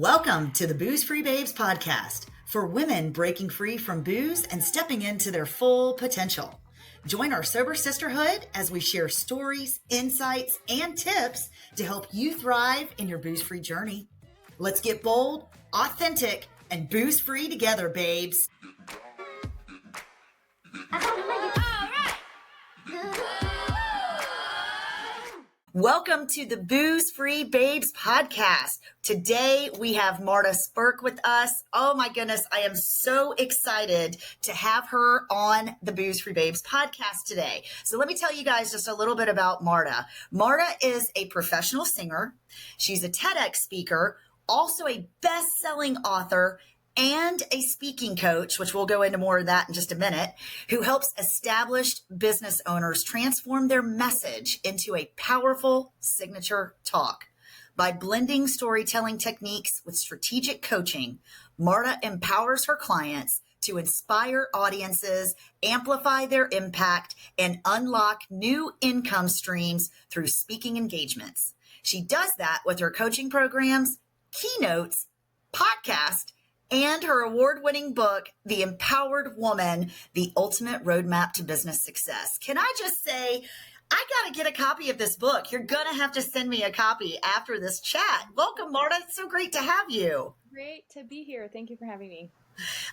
Welcome to the Booze Free Babes podcast for women breaking free from booze and stepping into their full potential. Join our sober sisterhood as we share stories, insights, and tips to help you thrive in your booze-free journey. Let's get bold, authentic, and booze-free together, babes. Welcome to the Booze Free Babes podcast. Today we have Marta Spirk with us. Oh my goodness, I am so excited to have her on the Booze Free Babes podcast today. So let me tell you guys just a little bit about Marta. Marta is a professional singer. She's a TEDx speaker, also a best-selling author, and a speaking coach, which we'll go into more of that in just a minute, who helps established business owners transform their message into a powerful signature talk. By blending storytelling techniques with strategic coaching, Marta empowers her clients to inspire audiences, amplify their impact, and unlock new income streams through speaking engagements. She does that with her coaching programs, keynotes, podcast, and her award-winning book, The Empowered Woman, The Ultimate Roadmap to Business Success. Can I just say, I got to get a copy of this book. You're going to have to send me a copy after this chat. Welcome, Marta. It's so great to have you. Great to be here. Thank you for having me.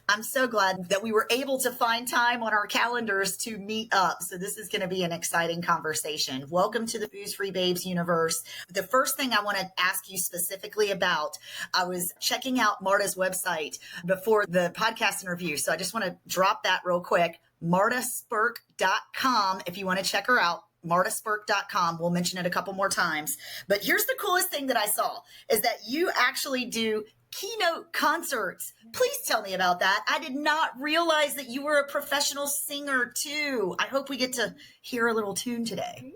I'm so glad that we were able to find time on our calendars to meet up. So this is going to be an exciting conversation. Welcome to the Booze Free Babes universe. The first thing I want to ask you specifically about, I was checking out Marta's website before the podcast interview. So I just want to drop that real quick. MartaSpirk.com if you want to check her out. MartaSpirk.com. We'll mention it a couple more times. But here's the coolest thing that I saw is that you actually do keynote concerts. Please tell me about that. I did not realize that you were a professional singer too. I hope we get to hear a little tune today.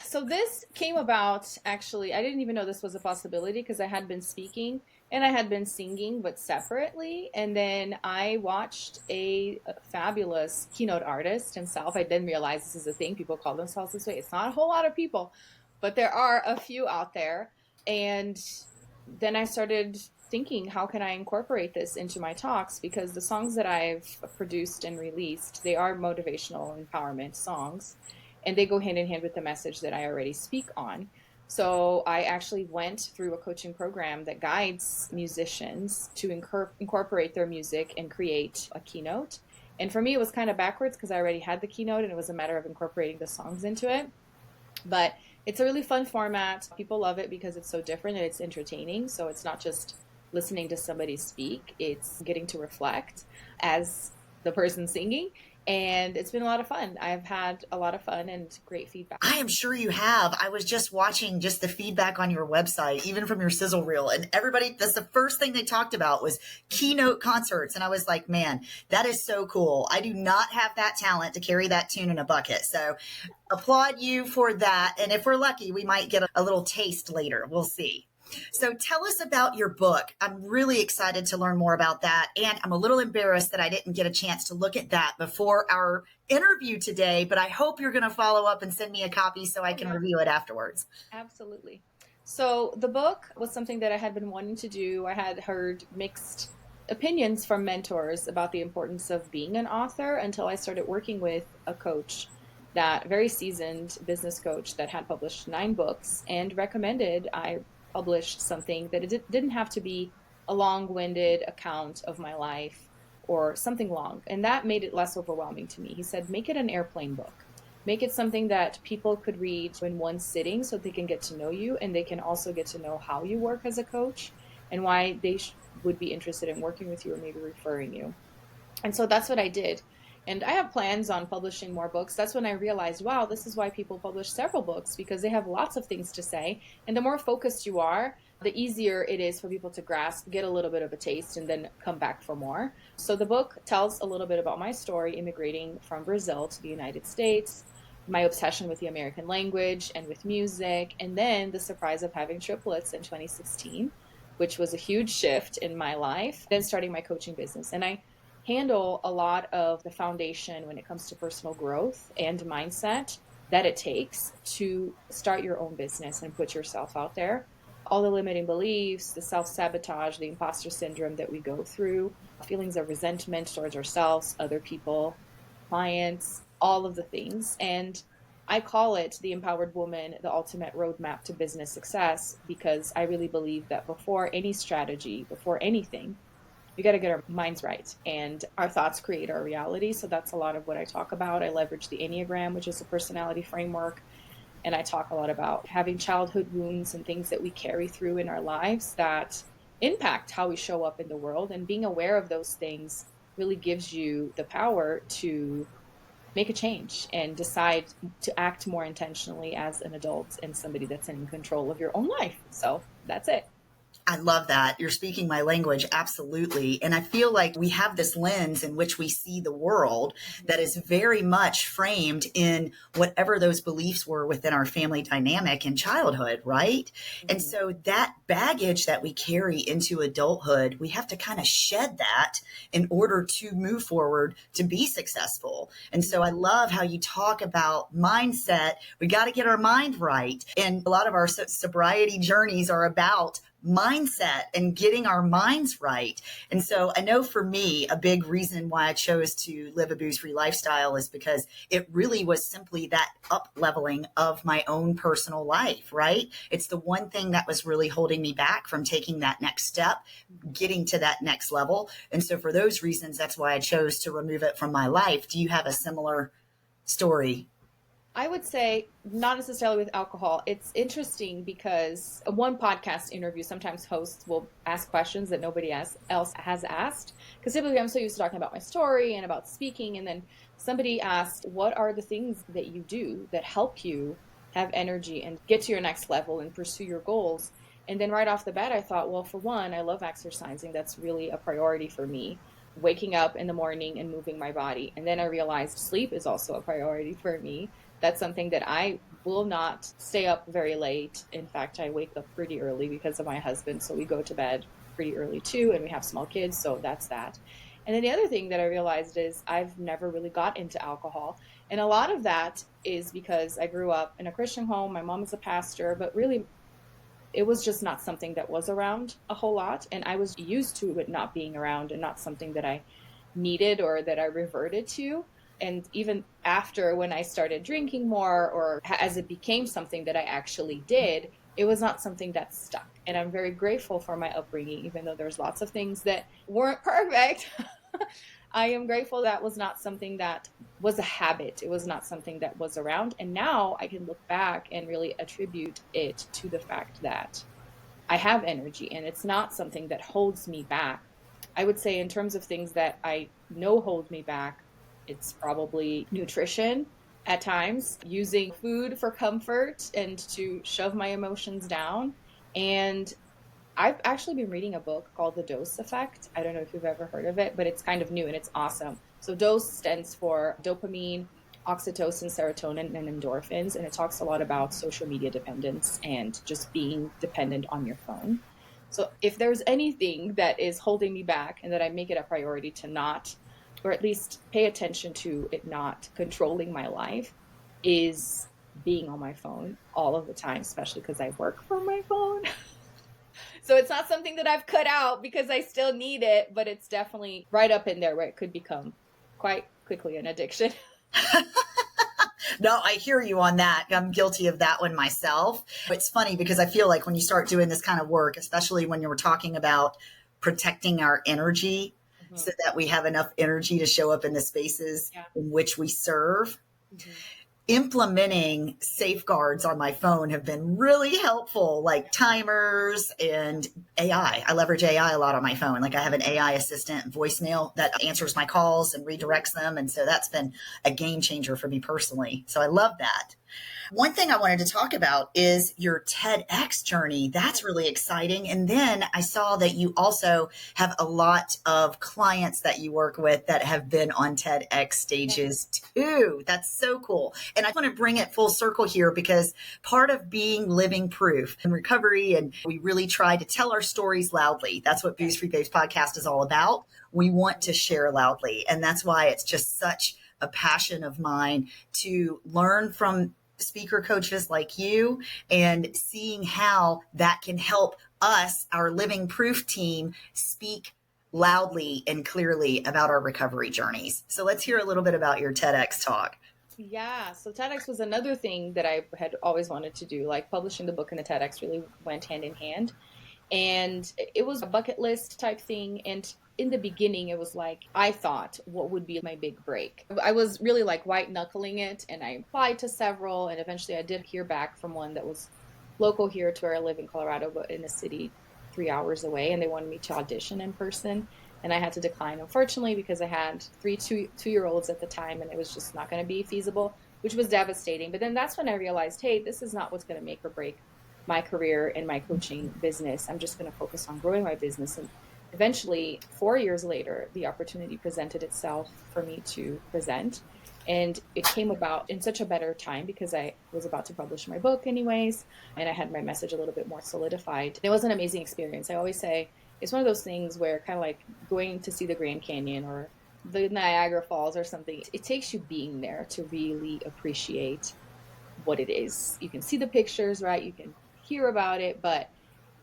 So this came about, actually, I didn't even know this was a possibility because I had been speaking and I had been singing, but separately. And then I watched a fabulous keynote artist himself. I didn't realize this is a thing. People call themselves this way. It's not a whole lot of people, but there are a few out there. And then I started thinking, how can I incorporate this into my talks? Because the songs that I've produced and released, they are motivational empowerment songs, and they go hand in hand with the message that I already speak on. So I actually went through a coaching program that guides musicians to incorporate their music and create a keynote. And for me, it was kind of backwards because I already had the keynote and it was a matter of incorporating the songs into it. But it's a really fun format. People love it because it's so different and it's entertaining. So it's not just listening to somebody speak, it's getting to reflect as the person singing. And it's been a lot of fun. I've had a lot of fun and great feedback. I am sure you have. I was just watching just the feedback on your website, even from your sizzle reel. And everybody, that's the first thing they talked about was keynote concerts. And I was like, man, that is so cool. I do not have that talent to carry that tune in a bucket. So applaud you for that. And if we're lucky, we might get a little taste later. We'll see. So tell us about your book. I'm really excited to learn more about that. And I'm a little embarrassed that I didn't get a chance to look at that before our interview today, but I hope you're going to follow up and send me a copy so I can review it afterwards. Absolutely. So the book was something that I had been wanting to do. I had heard mixed opinions from mentors about the importance of being an author until I started working with a coach, that very seasoned business coach that had published 9 books and recommended I published something that it didn't have to be a long-winded account of my life or something long. And that made it less overwhelming to me. He said, make it an airplane book. Make it something that people could read in one sitting so they can get to know you, and they can also get to know how you work as a coach and why they would be interested in working with you or maybe referring you. And so that's what I did. And I have plans on publishing more books. That's when I realized, wow, this is why people publish several books, because they have lots of things to say. And the more focused you are, the easier it is for people to grasp, get a little bit of a taste, and then come back for more. So the book tells a little bit about my story immigrating from Brazil to the United States, my obsession with the American language and with music, and then the surprise of having triplets in 2016, which was a huge shift in my life, then starting my coaching business. And I handle a lot of the foundation when it comes to personal growth and mindset that it takes to start your own business and put yourself out there. all the limiting beliefs, the self-sabotage, the imposter syndrome that we go through, feelings of resentment towards ourselves, other people, clients, all of the things. And I call it the empowered woman, the ultimate roadmap to business success, because I really believe that before any strategy, before anything, we got to get our minds right, and our thoughts create our reality. So that's a lot of what I talk about. I leverage the Enneagram, which is a personality framework. And I talk a lot about having childhood wounds and things that we carry through in our lives that impact how we show up in the world. And being aware of those things really gives you the power to make a change and decide to act more intentionally as an adult and somebody that's in control of your own life. So that's it. I love that. You're speaking my language. Absolutely. And I feel like we have this lens in which we see the world that is very much framed in whatever those beliefs were within our family dynamic in childhood, right? Mm-hmm. And so that baggage that we carry into adulthood, we have to kind of shed that in order to move forward to be successful. And so I love how you talk about mindset. We got to get our mind right. And a lot of our sobriety journeys are about mindset and getting our minds right. And so I know for me, a big reason why I chose to live a booze-free lifestyle is because it really was simply that up leveling of my own personal life, right? It's the one thing that was really holding me back from taking that next step, getting to that next level. And so for those reasons, that's why I chose to remove it from my life. Do you have a similar story? I would say not necessarily with alcohol. It's interesting because one podcast interview, sometimes hosts will ask questions that nobody else has asked. Because typically I'm so used to talking about my story and about speaking. And then somebody asked, what are the things that you do that help you have energy and get to your next level and pursue your goals? And then right off the bat, I thought, well, for one, I love exercising. That's really a priority for me. Waking up in the morning and moving my body. And then I realized sleep is also a priority for me. That's something that I will not stay up very late. In fact, I wake up pretty early because of my husband. So we go to bed pretty early too, and we have small kids. So that's that. And then the other thing that I realized is I've never really got into alcohol. And a lot of that is because I grew up in a Christian home. My mom is a pastor, but really it was just not something that was around a whole lot. And I was used to it not being around and not something that I needed or that I reverted to. And even after when I started drinking more or as it became something that I actually did, it was not something that stuck. And I'm very grateful for my upbringing, even though there's lots of things that weren't perfect. I am grateful that was not something that was a habit. It was not something that was around. And now I can look back and really attribute it to the fact that I have energy and it's not something that holds me back. I would say in terms of things that I know hold me back, it's probably nutrition at times, using food for comfort and to shove my emotions down. And I've actually been reading a book called The Dose Effect. I don't know if you've ever heard of it, but it's kind of new and it's awesome. So DOSE stands for dopamine, oxytocin, serotonin, and endorphins. And it talks a lot about social media dependence and just being dependent on your phone. So if there's anything that is holding me back and that I make it a priority to not, or at least pay attention to it not controlling my life, is being on my phone all of the time, especially because I work from my phone. So it's not something that I've cut out because I still need it, but it's definitely right up in there where it could become quite quickly an addiction. No, I hear you on that. I'm guilty of that one myself. It's funny because I feel like when you start doing this kind of work, especially when you were talking about protecting our energy, so that we have enough energy to show up in the spaces in which we serve. Mm-hmm. Implementing safeguards on my phone have been really helpful, like timers and AI. I leverage AI a lot on my phone. Like I have an AI assistant voicemail that answers my calls and redirects them. And so that's been a game changer for me personally. So I love that. One thing I wanted to talk about is your TEDx journey. That's really exciting. And then I saw that you also have a lot of clients that you work with that have been on TEDx stages too. That's so cool. And I want to bring it full circle here because part of being living proof in recovery, and we really try to tell our stories loudly. That's what Booze Free Babes podcast is all about. We want to share loudly. And that's why it's just such a passion of mine to learn from speaker coaches like you and seeing how that can help us, our living proof team, speak loudly and clearly about our recovery journeys. So let's hear a little bit about your TEDx talk. Yeah, so TEDx was another thing that I had always wanted to do. Like publishing the book and the TEDx really went hand in hand. And it was a bucket list type thing. And in the beginning, it was like, I thought, what would be my big break? I was really like white knuckling it, and I applied to several. And eventually I did hear back from one that was local here to where I live in Colorado, but in a city 3 hours away. And they wanted me to audition in person. And I had to decline, unfortunately, because I had three two-year olds at the time, and it was just not going to be feasible, which was devastating. But then that's when I realized, hey, this is not what's going to make or break my career and my coaching business. I'm just going to focus on growing my business. And eventually, 4 years later, the opportunity presented itself for me to present. And it came about in such a better time because I was about to publish my book anyways, and I had my message a little bit more solidified. It was an amazing experience. I always say it's one of those things where kind of like going to see the Grand Canyon or the Niagara Falls or something, it takes you being there to really appreciate what it is. You can see the pictures, right? You can hear about it, but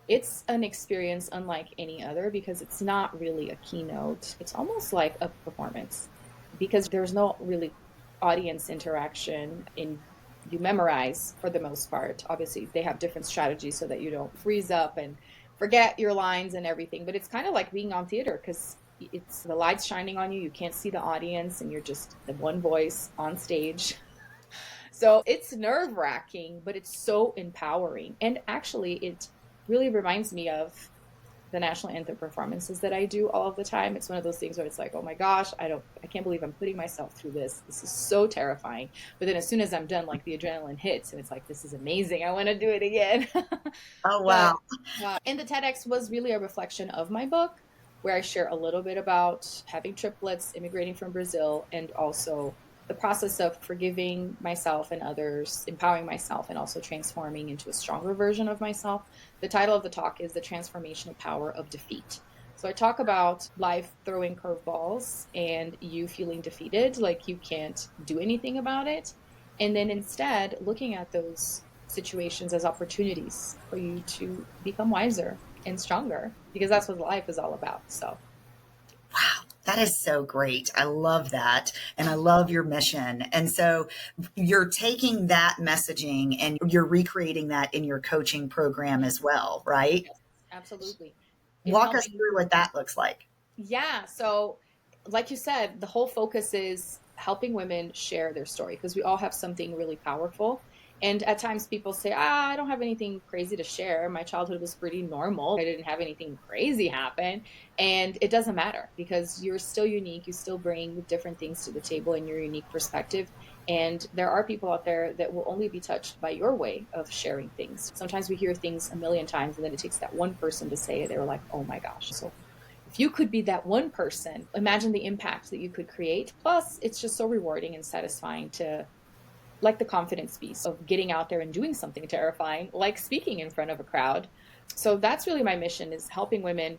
it's an experience unlike any other because it's not really a keynote. It's almost like a performance because there's no really audience interaction in you memorize for the most part. Obviously, they have different strategies so that you don't freeze up and forget your lines and everything, but it's kind of like being on theater because it's the lights shining on you. You can't see the audience and you're just the one voice on stage. So it's nerve wracking, but it's so empowering. And actually, it really reminds me of the national anthem performances that I do all of the time. It's one of those things where it's like, oh my gosh, I can't believe I'm putting myself through this. This is so terrifying. But then as soon as I'm done, like the adrenaline hits and it's like, this is amazing. I want to do it again. Oh, But wow. and the TEDx was really a reflection of my book, where I share a little bit about having triplets, immigrating from Brazil, and also the process of forgiving myself and others, empowering myself, and also transforming into a stronger version of myself. The title of the talk is The Transformational Power of Defeat. So I talk about life throwing curveballs and you feeling defeated, like you can't do anything about it. And then instead looking at those situations as opportunities for you to become wiser and stronger because that's what life is all about. So Wow, that is so great. I love that. And I love your mission. And so you're taking that messaging and you're recreating that in your coaching program as well, right? yes, absolutely. In Walk us helping, through what that looks like. yeah. So like you said, the whole focus is helping women share their story because we all have something really powerful. And at times people say, I don't have anything crazy to share. My childhood was pretty normal. I didn't have anything crazy happen. And it doesn't matter because you're still unique. You still bring different things to the table in your unique perspective. And there are people out there that will only be touched by your way of sharing things. Sometimes we hear things a million times and then it takes that one person to say it. They're like, oh my gosh. So if you could be that one person, imagine the impact that you could create. Plus, it's just so rewarding and satisfying to, like the confidence piece of getting out there and doing something terrifying, like speaking in front of a crowd. So that's really my mission is helping women.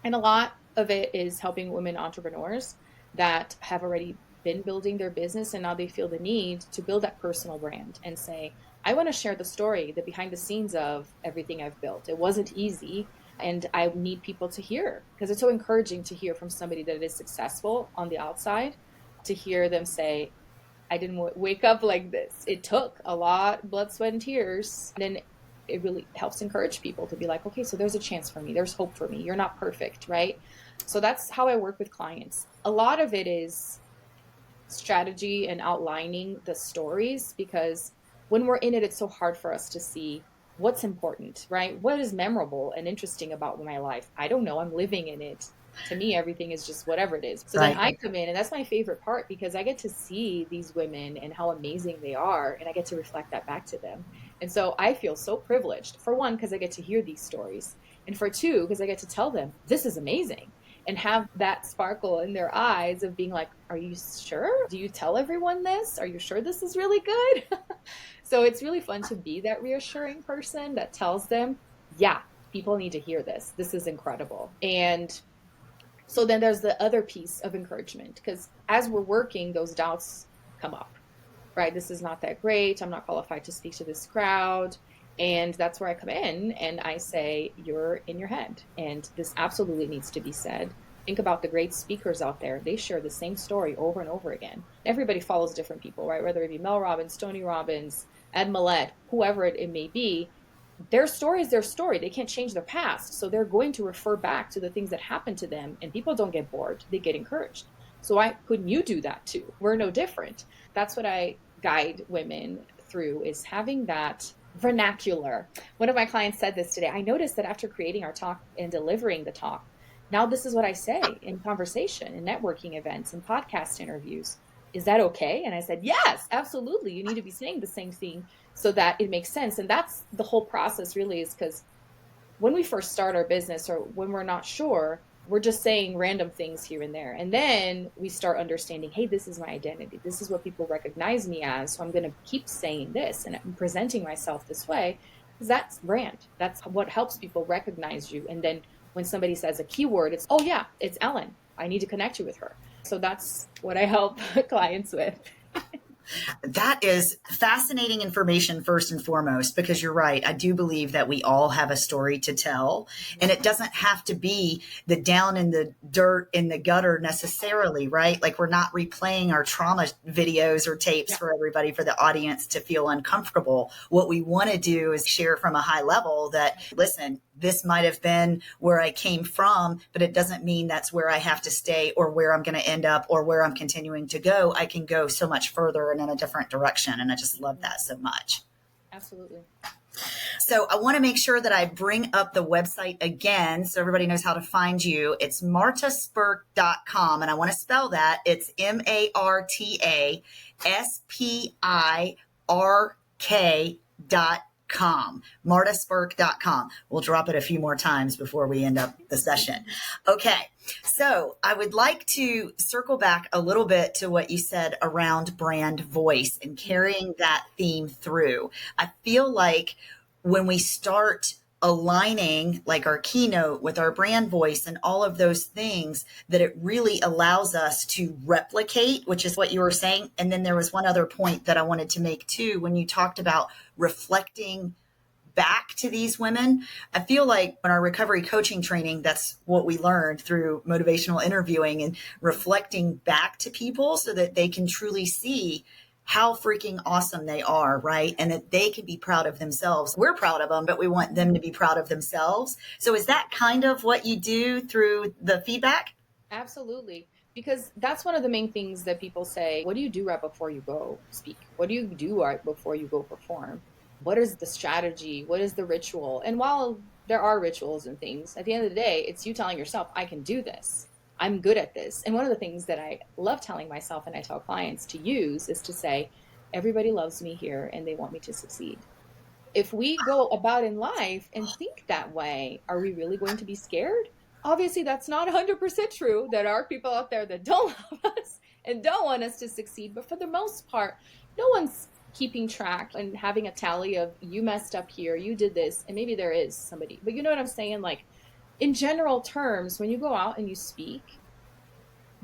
And a lot of it is helping women entrepreneurs that have already been building their business and now they feel the need to build that personal brand and say, I want to share the story, the behind the scenes of everything I've built. It wasn't easy. And I need people to hear because it's so encouraging to hear from somebody that is successful on the outside, to hear them say, I didn't wake up like this. It took a lot, blood, sweat, and tears. And then it really helps encourage people to be like, okay, so there's a chance for me. There's hope for me. You're not perfect, right? So that's how I work with clients. A lot of it is strategy and outlining the stories because when we're in it, it's so hard for us to see what's important, right? What is memorable and interesting about my life? I don't know. I'm living in it. To me, everything is just whatever it is. So then Right. I come in, and that's my favorite part because I get to see these women and how amazing they are, and I get to reflect that back to them. And so I feel so privileged, for one, because I get to hear these stories, and for two, because I get to tell them, this is amazing, and have that sparkle in their eyes of being like, are you sure? Do you tell everyone this? Are you sure this is really good? So it's really fun to be that reassuring person that tells them, yeah, people need to hear this. This is incredible. And so then there's the other piece of encouragement because as we're working, those doubts come up. right? This is not that great. I'm not qualified to speak to this crowd. And that's where I come in and I say, you're in your head. And this absolutely needs to be said. Think about the great speakers out there. They share the same story over and over again. Everybody follows different people, right? Whether it be Mel Robbins, Tony Robbins, Ed Millett, whoever it may be, their story is their story. They can't change their past. So they're going to refer back to the things that happened to them, and people don't get bored. They get encouraged. So why couldn't you do that too? We're no different. That's what I guide women through, is having that vernacular. One of my clients said this today. I noticed that after creating our talk and delivering the talk, now this is what I say in conversation, in networking events, and podcast interviews. Is that okay? And I said, yes, absolutely. You need to be saying the same thing so that it makes sense. And that's the whole process really, is because when we first start our business or when we're not sure, we're just saying random things here and there. And then we start understanding, hey, this is my identity. This is what people recognize me as. So I'm going to keep saying this and I'm presenting myself this way, because that's brand. That's what helps people recognize you. And then when somebody says a keyword, it's, oh yeah, it's Ellen. I need to connect you with her. So that's what I help clients with. That is fascinating information, first and foremost, because you're right. I do believe that we all have a story to tell, and it doesn't have to be the down in the dirt in the gutter necessarily, right? Like, we're not replaying our trauma videos or tapes for everybody, for the audience to feel uncomfortable. What we want to do is share from a high level that, listen, this might have been where I came from, but it doesn't mean that's where I have to stay or where I'm going to end up or where I'm continuing to go. I can go so much further and in a different direction. And I just love that so much. Absolutely. So I want to make sure that I bring up the website again so everybody knows how to find you. It's martaspirk.com. And I want to spell that. It's MartaSpirk.com. MartaSpirk.com. We'll drop it a few more times before we end up the session. Okay. So I would like to circle back a little bit to what you said around brand voice and carrying that theme through. I feel like when we start aligning like our keynote with our brand voice and all of those things, that it really allows us to replicate, which is what you were saying. And then there was one other point that I wanted to make too, when you talked about reflecting back to these women. I feel like in our recovery coaching training, that's what we learned through motivational interviewing and reflecting back to people so that they can truly see how freaking awesome they are, right? And that they can be proud of themselves. We're proud of them, but we want them to be proud of themselves. So is that kind of what you do through the feedback? Absolutely. Because that's one of the main things that people say. What do you do right before you go speak? What do you do right before you go perform? What is the strategy? What is the ritual? And while there are rituals and things, at the end of the day, it's you telling yourself, I can do this. I'm good at this. And one of the things that I love telling myself and I tell clients to use is to say, everybody loves me here and they want me to succeed. If we go about in life and think that way, are we really going to be scared? Obviously, that's not 100% true. There are people out there that don't love us and don't want us to succeed. But for the most part, no one's keeping track and having a tally of you messed up here, you did this, and maybe there is somebody. But you know what I'm saying? Like, in general terms, when you go out and you speak,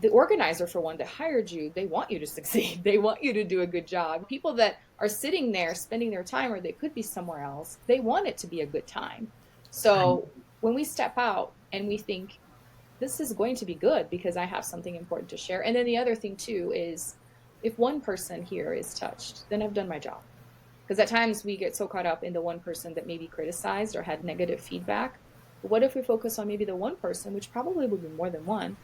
the organizer, for one, that hired you, they want you to succeed. They want you to do a good job. People that are sitting there spending their time, or they could be somewhere else, they want it to be a good time. So when we step out and we think, this is going to be good because I have something important to share. And then the other thing too is, if one person here is touched, then I've done my job. Because at times we get so caught up in the one person that maybe criticized or had negative feedback. But what if we focus on maybe the one person, which probably would be more than one,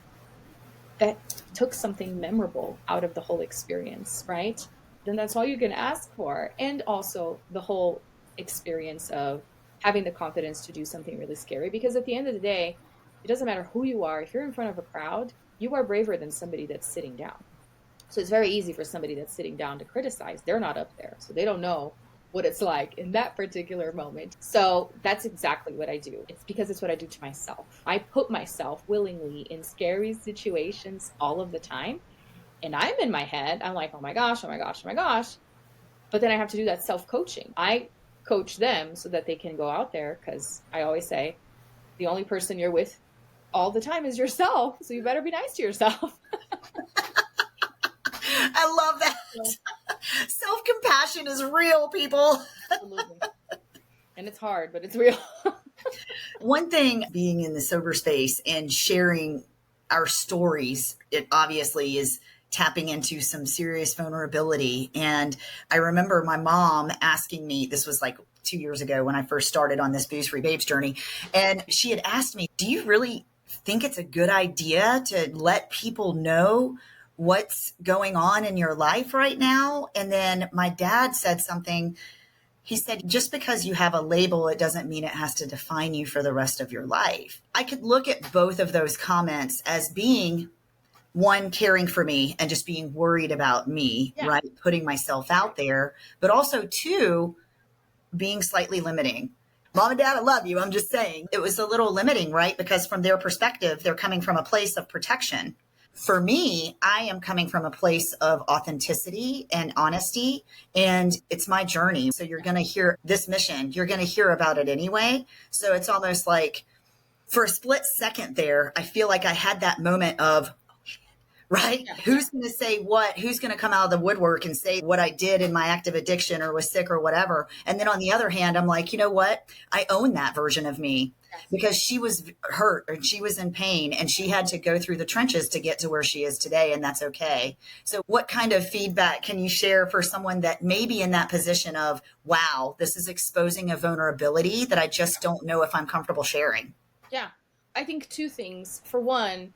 that took something memorable out of the whole experience, right? Then that's all you can ask for. And also the whole experience of having the confidence to do something really scary. Because at the end of the day, it doesn't matter who you are. If you're in front of a crowd, you are braver than somebody that's sitting down. So it's very easy for somebody that's sitting down to criticize. They're not up there, so they don't know what it's like in that particular moment. So that's exactly what I do. It's because it's what I do to myself. I put myself willingly in scary situations all of the time. And I'm in my head, I'm like, oh my gosh, oh my gosh, oh my gosh. But then I have to do that self-coaching. I coach them so that they can go out there, because I always say, the only person you're with all the time is yourself. So you better be nice to yourself. I love that. So Self-compassion is real, people. Absolutely. And it's hard, but it's real. One thing, being in the sober space and sharing our stories, it obviously is tapping into some serious vulnerability. And I remember my mom asking me, this was like 2 years ago when I first started on this Booze Free Babes journey. And she had asked me, do you really think it's a good idea to let people know what's going on in your life right now? And then my dad said something. He said, just because you have a label, it doesn't mean it has to define you for the rest of your life. I could look at both of those comments as being, one, caring for me and just being worried about me, right? Putting myself out there, but also two, being slightly limiting. Mom and Dad, I love you. I'm just saying it was a little limiting, right? Because from their perspective, they're coming from a place of protection. For me, I am coming from a place of authenticity and honesty, and it's my journey. So you're going to hear this mission, you're going to hear about it anyway. So it's almost like for a split second there, I feel like I had that moment of, right? Yeah. Who's going to say what? Who's going to come out of the woodwork and say what I did in my active addiction or was sick or whatever? And then on the other hand, I'm like, you know what? I own that version of me because she was hurt and she was in pain and she had to go through the trenches to get to where she is today. And that's okay. So what kind of feedback can you share for someone that may be in that position of, wow, this is exposing a vulnerability that I just don't know if I'm comfortable sharing? Yeah, I think two things. For one,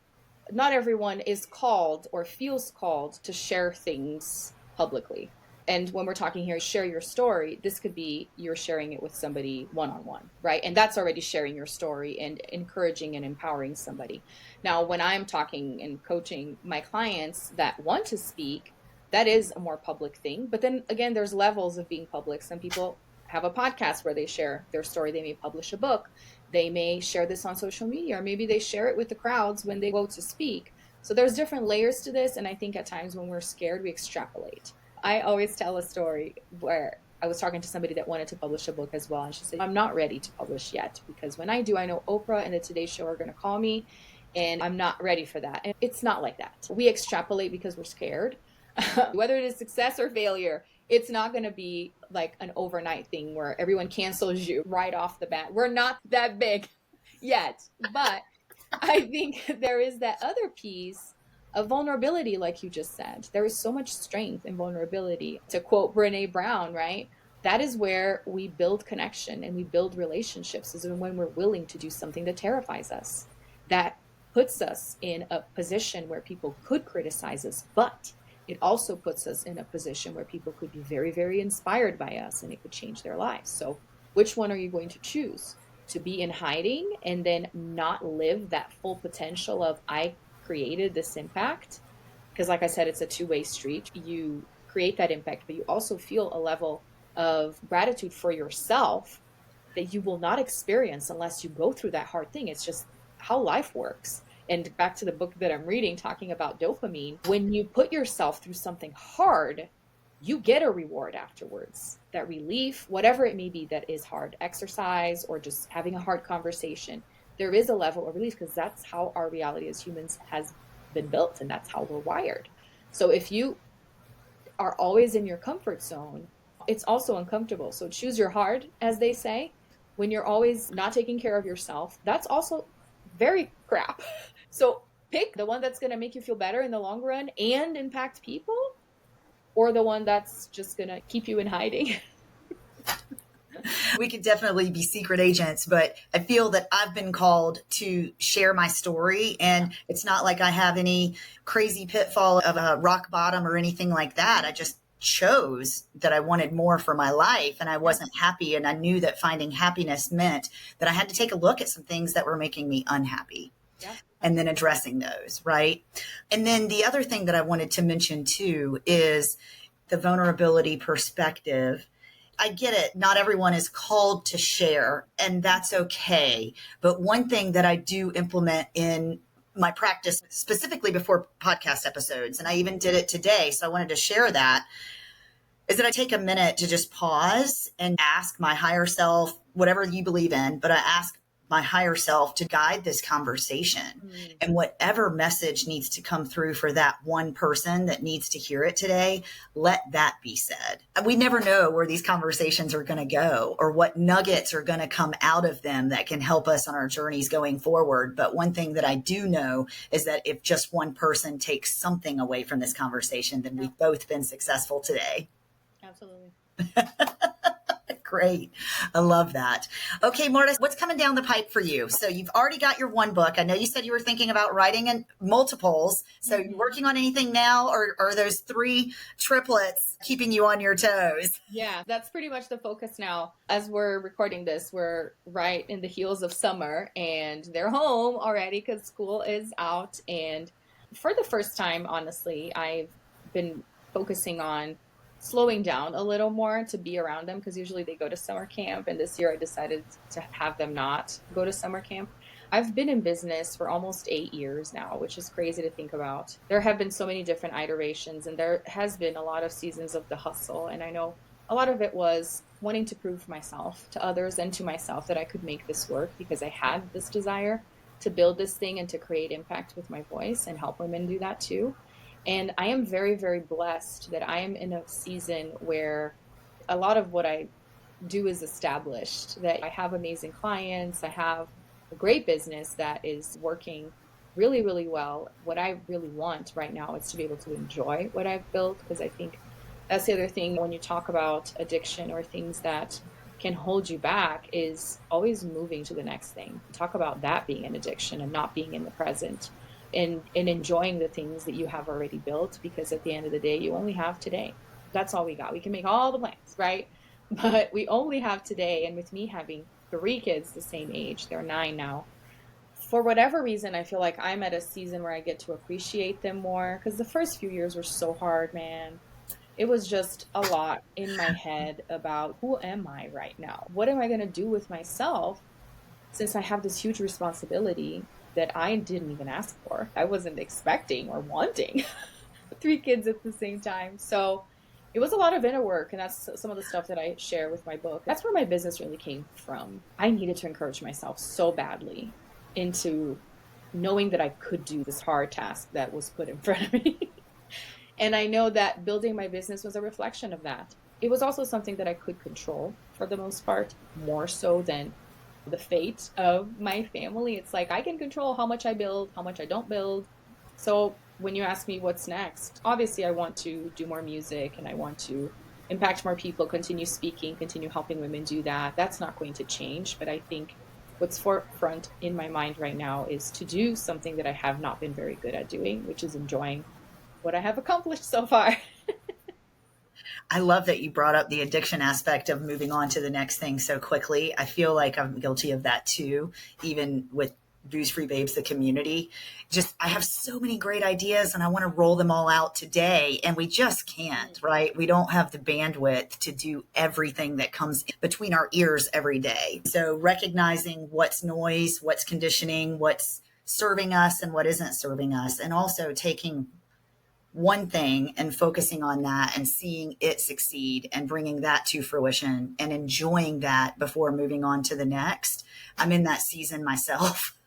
not everyone is called or feels called to share things publicly. And when we're talking here, share your story, this could be you're sharing it with somebody one-on-one, right? And that's already sharing your story and encouraging and empowering somebody. Now, when I'm talking and coaching my clients that want to speak, that is a more public thing. But then again, there's levels of being public. Some people have a podcast where they share their story. They may publish a book. They may share this on social media, or maybe they share it with the crowds when they go to speak. So there's different layers to this. And I think at times when we're scared, we extrapolate. I always tell a story where I was talking to somebody that wanted to publish a book as well. And she said, I'm not ready to publish yet, because when I do, I know Oprah and the Today Show are going to call me and I'm not ready for that. And it's not like that. We extrapolate because we're scared. Whether it is success or failure, it's not going to be like an overnight thing where everyone cancels you right off the bat. We're not that big yet. But I think there is that other piece of vulnerability, like you just said. There is so much strength in vulnerability. To quote Brené Brown, right? That is where we build connection and we build relationships, is when we're willing to do something that terrifies us. That puts us in a position where people could criticize us, but it also puts us in a position where people could be very, very inspired by us and it could change their lives. So which one are you going to choose? To be in hiding and then not live that full potential of I created this impact? Because like I said, it's a two-way street. You create that impact, but you also feel a level of gratitude for yourself that you will not experience unless you go through that hard thing. It's just how life works. And back to the book that I'm reading, talking about dopamine, when you put yourself through something hard, you get a reward afterwards. That relief, whatever it may be that is hard, exercise or just having a hard conversation, there is a level of relief because that's how our reality as humans has been built and that's how we're wired. So if you are always in your comfort zone, it's also uncomfortable. So choose your hard, as they say. When you're always not taking care of yourself, that's also very crap. So pick the one that's going to make you feel better in the long run and impact people, or the one that's just going to keep you in hiding. We could definitely be secret agents, but I feel that I've been called to share my story. And it's not like I have any crazy pitfall of a rock bottom or anything like that. I just chose that I wanted more for my life and I wasn't happy. And I knew that finding happiness meant that I had to take a look at some things that were making me unhappy. Yeah. And then addressing those, right? And then the other thing that I wanted to mention too is the vulnerability perspective. I get it. Not everyone is called to share, and that's okay. But one thing that I do implement in my practice, specifically before podcast episodes, and I even did it today, so I wanted to share that, is that I take a minute to just pause and ask my higher self, whatever you believe in, but I ask my higher self to guide this conversation. And whatever message needs to come through for that one person that needs to hear it today, let that be said. We never know where these conversations are going to go or what nuggets are going to come out of them that can help us on our journeys going forward. But one thing that I do know is that if just one person takes something away from this conversation, then we've both been successful today. Absolutely. Great. I love that. Okay, Marta, what's coming down the pipe for you? So you've already got your one book. I know you said you were thinking about writing in multiples. So you working on anything now, or are those 3 triplets keeping you on your toes? Yeah, that's pretty much the focus now. As we're recording this, we're right in the heels of summer and they're home already because school is out. And for the first time, honestly, I've been focusing on slowing down a little more to be around them because usually they go to summer camp. And this year I decided to have them not go to summer camp. I've been in business for almost 8 years now, which is crazy to think about. There have been so many different iterations and there has been a lot of seasons of the hustle. And I know a lot of it was wanting to prove myself to others and to myself that I could make this work because I had this desire to build this thing and to create impact with my voice and help women do that too. And I am very, very blessed that I am in a season where a lot of what I do is established, that I have amazing clients. I have a great business that is working really, really well. What I really want right now is to be able to enjoy what I've built, because I think that's the other thing when you talk about addiction or things that can hold you back is always moving to the next thing. Talk about that being an addiction and not being in the present. And enjoying the things that you have already built, because at the end of the day, you only have today. That's all we got. We can make all the plans, right? But we only have today. And with me having 3 kids the same age, they're 9 now. For whatever reason, I feel like I'm at a season where I get to appreciate them more, because the first few years were so hard, man. It was just a lot in my head about who am I right now? What am I going to do with myself since I have this huge responsibility that I didn't even ask for. I wasn't expecting or wanting 3 kids at the same time. So it was a lot of inner work. And that's some of the stuff that I share with my book. That's where my business really came from. I needed to encourage myself so badly into knowing that I could do this hard task that was put in front of me. And I know that building my business was a reflection of that. It was also something that I could control for the most part, more so than the fate of my family. It's like I can control how much I build, how much I don't build. So when you ask me what's next, obviously I want to do more music and I want to impact more people, continue speaking, continue helping women do that. That's not going to change. But I think what's forefront in my mind right now is to do something that I have not been very good at doing, which is enjoying what I have accomplished so far. I love that you brought up the addiction aspect of moving on to the next thing so quickly. I feel like I'm guilty of that too, even with Booze Free Babes, the community. Just, I have so many great ideas and I want to roll them all out today. And we just can't, right? We don't have the bandwidth to do everything that comes between our ears every day. So recognizing what's noise, what's conditioning, what's serving us and what isn't serving us, and also taking one thing and focusing on that and seeing it succeed and bringing that to fruition and enjoying that before moving on to the next. I'm in that season myself.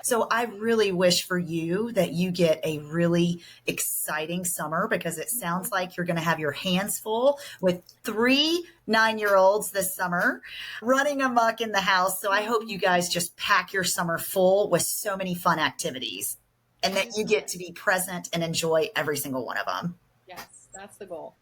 So I really wish for you that you get a really exciting summer, because it sounds like you're going to have your hands full with 3 9-year-olds this summer running amok in the house. So I hope you guys just pack your summer full with so many fun activities, and that you get to be present and enjoy every single one of them. Yes, that's the goal.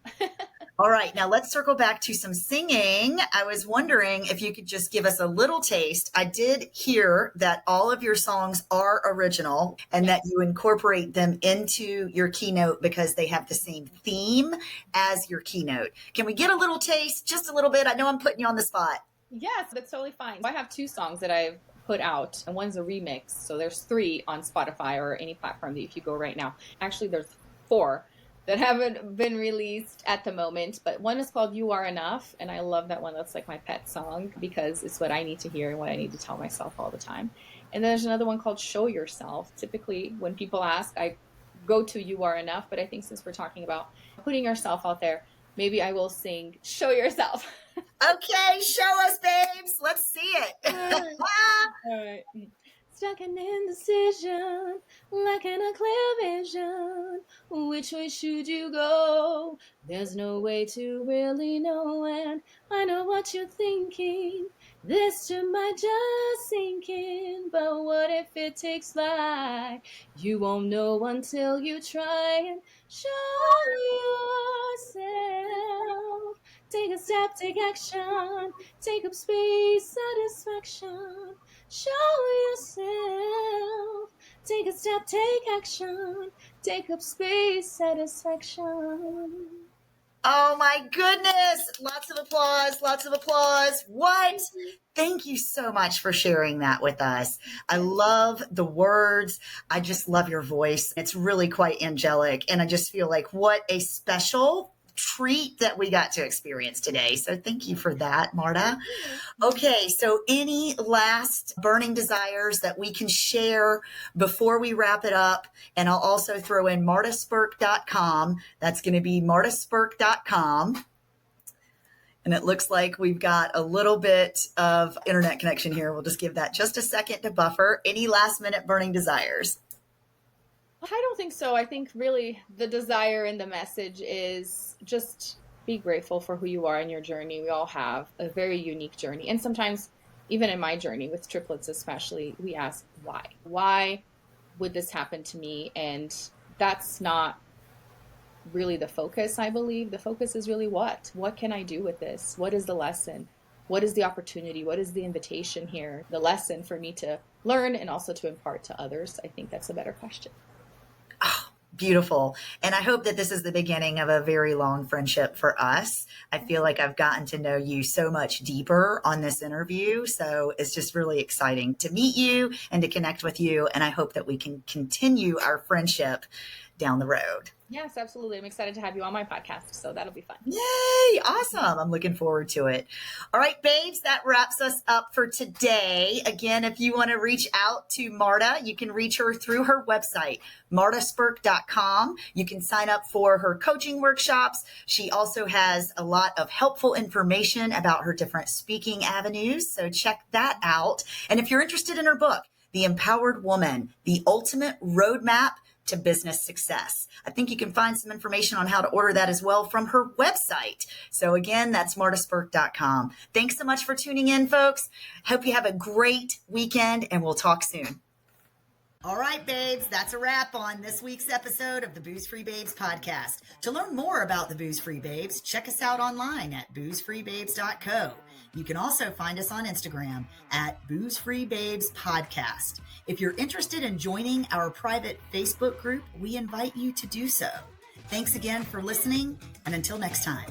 All right, now let's circle back to some singing. I was wondering if you could just give us a little taste. I did hear that all of your songs are original and that you incorporate them into your keynote because they have the same theme as your keynote. Can we get a little taste, just a little bit? I know I'm putting you on the spot. Yes, that's totally fine. I have 2 songs that I've put out, and one's a remix. So there's 3 on Spotify or any platform that if you go right now. Actually, there's 4 that haven't been released at the moment, but one is called You Are Enough, and I love that one. That's like my pet song because it's what I need to hear and what I need to tell myself all the time. And then there's another one called Show Yourself. Typically, when people ask, I go to You Are Enough, but I think since we're talking about putting yourself out there, maybe I will sing Show Yourself. Okay, show us, babes. Let's see it. All right. Stuck in indecision, lacking a clear vision. Which way should you go? There's no way to really know, and I know what you're thinking. This too might just sink in, but what if it takes flight? You won't know until you try and show yourself. Take a step, take action, take up space, satisfaction. Show yourself. Take a step, take action. Take up space, satisfaction. Oh my goodness. Lots of applause. Lots of applause. What? Thank you so much for sharing that with us. I love the words. I just love your voice. It's really quite angelic. And I just feel like what a special treat that we got to experience today. So thank you for that, Marta. Okay, so any last burning desires that we can share before we wrap it up? And I'll also throw in martaspirk.com. That's going to be martaspirk.com. And it looks like we've got a little bit of internet connection here. We'll just give that just a second to buffer. Any last minute burning desires? I don't think so. I think really the desire and the message is just be grateful for who you are in your journey. We all have a very unique journey. And sometimes, even in my journey with triplets especially, we ask why? Why would this happen to me? And that's not really the focus, I believe. The focus is really what? What can I do with this? What is the lesson? What is the opportunity? What is the invitation here? The lesson for me to learn and also to impart to others. I think that's a better question. Oh, beautiful. And I hope that this is the beginning of a very long friendship for us. I feel like I've gotten to know you so much deeper on this interview. So it's just really exciting to meet you and to connect with you. And I hope that we can continue our friendship down the road. Yes, absolutely. I'm excited to have you on my podcast, so that'll be fun. Yay! Awesome. I'm looking forward to it. All right, babes, that wraps us up for today. Again, if you want to reach out to Marta, you can reach her through her website, martaspirk.com. You can sign up for her coaching workshops. She also has a lot of helpful information about her different speaking avenues, so check that out. And if you're interested in her book, The Empowered Woman, The Ultimate Roadmap to Business Success, I think you can find some information on how to order that as well from her website. So again, that's martaspirk.com. Thanks so much for tuning in, folks. Hope you have a great weekend and we'll talk soon. All right, babes, that's a wrap on this week's episode of the Booze Free Babes podcast. To learn more about the Booze Free Babes, check us out online at boozefreebabes.co. You can also find us on Instagram at Booze Free Babes Podcast. If you're interested in joining our private Facebook group, we invite you to do so. Thanks again for listening, and until next time.